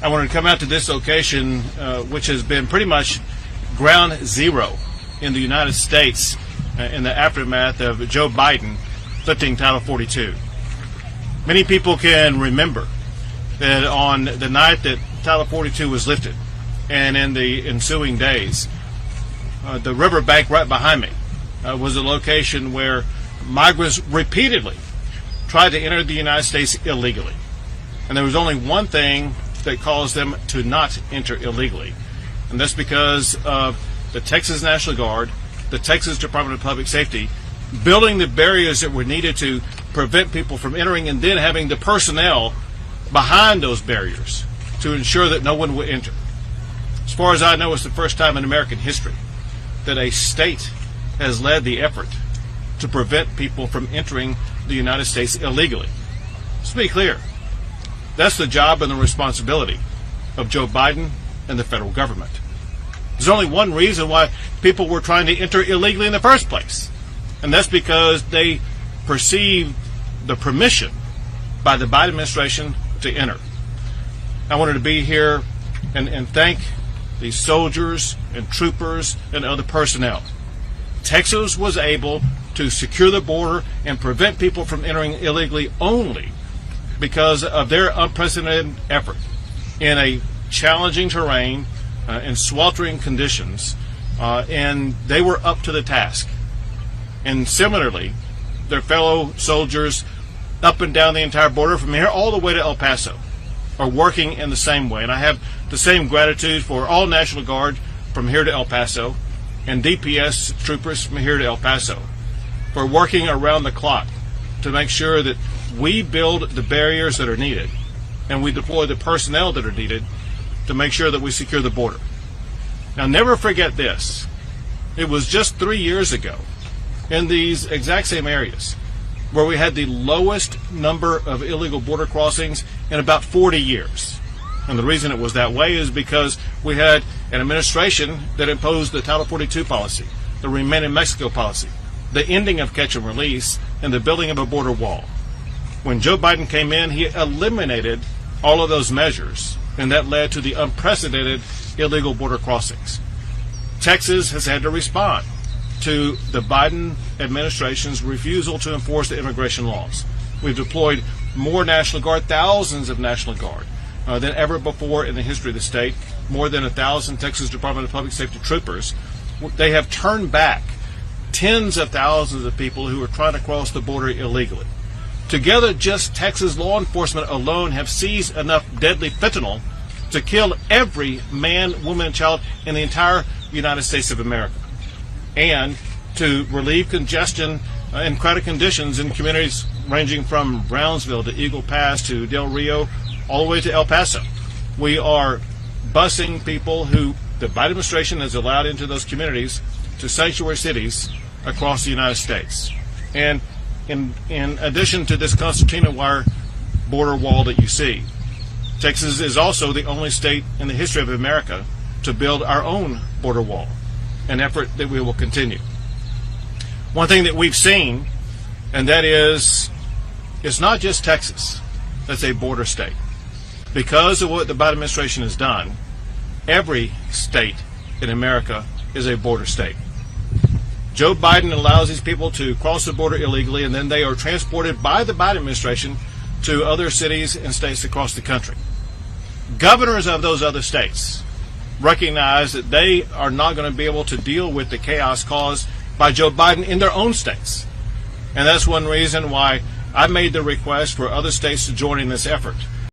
I wanted to come out to this location, which has been pretty much ground zero in the United States in the aftermath of Joe Biden lifting Title 42. Many people can remember that on the night that Title 42 was lifted and in the ensuing days, the riverbank right behind me was a location where migrants repeatedly tried to enter the United States illegally. And there was only one thing that caused them to not enter illegally, and that's because of the Texas National Guard, the Texas Department of Public Safety, building the barriers that were needed to prevent people from entering, and then having the personnel behind those barriers to ensure that no one would enter. As far as I know, it's the first time in American history that a state has led the effort to prevent people from entering the United States illegally. Let's be clear. That's the job and the responsibility of Joe Biden and the federal government. There's only one reason why people were trying to enter illegally in the first place, and that's because they perceived the permission by the Biden administration to enter. I wanted to be here and thank the soldiers and troopers and other personnel. Texas was able to secure the border and prevent people from entering illegally only because of their unprecedented effort in a challenging terrain and sweltering conditions, and they were up to the task. And similarly, their fellow soldiers up and down the entire border from here all the way to El Paso are working in the same way. And I have the same gratitude for all National Guard from here to El Paso and DPS troopers from here to El Paso for working around the clock to make sure that we build the barriers that are needed and we deploy the personnel that are needed to make sure that we secure the border. Now, never forget this. It was just 3 years ago in these exact same areas where we had the lowest number of illegal border crossings in about 40 years. And the reason it was that way is because we had an administration that imposed the Title 42 policy, the Remain in Mexico policy, the ending of catch and release, and the building of a border wall. When Joe Biden came in, he eliminated all of those measures, and that led to the unprecedented illegal border crossings. Texas has had to respond to the Biden administration's refusal to enforce the immigration laws. We've deployed more National Guard, thousands of National Guard, than ever before in the history of the state, more than 1,000 Texas Department of Public Safety troopers. They have turned back tens of thousands of people who are trying to cross the border illegally. Together, just Texas law enforcement alone have seized enough deadly fentanyl to kill every man, woman, and child in the entire United States of America, and to relieve congestion and crowded conditions in communities ranging from Brownsville to Eagle Pass to Del Rio, all the way to El Paso. We are busing people who the Biden administration has allowed into those communities to sanctuary cities across the United States. And in addition to this concertina wire border wall that you see, Texas is also the only state in the history of America to build our own border wall, an effort that we will continue. One thing that we've seen, and that is, it's not just Texas that's a border state. Because of what the Biden administration has done, every state in America is a border state. Joe Biden allows these people to cross the border illegally, and then they are transported by the Biden administration to other cities and states across the country. Governors of those other states recognize that they are not going to be able to deal with the chaos caused by Joe Biden in their own states. And that's one reason why I made the request for other states to join in this effort.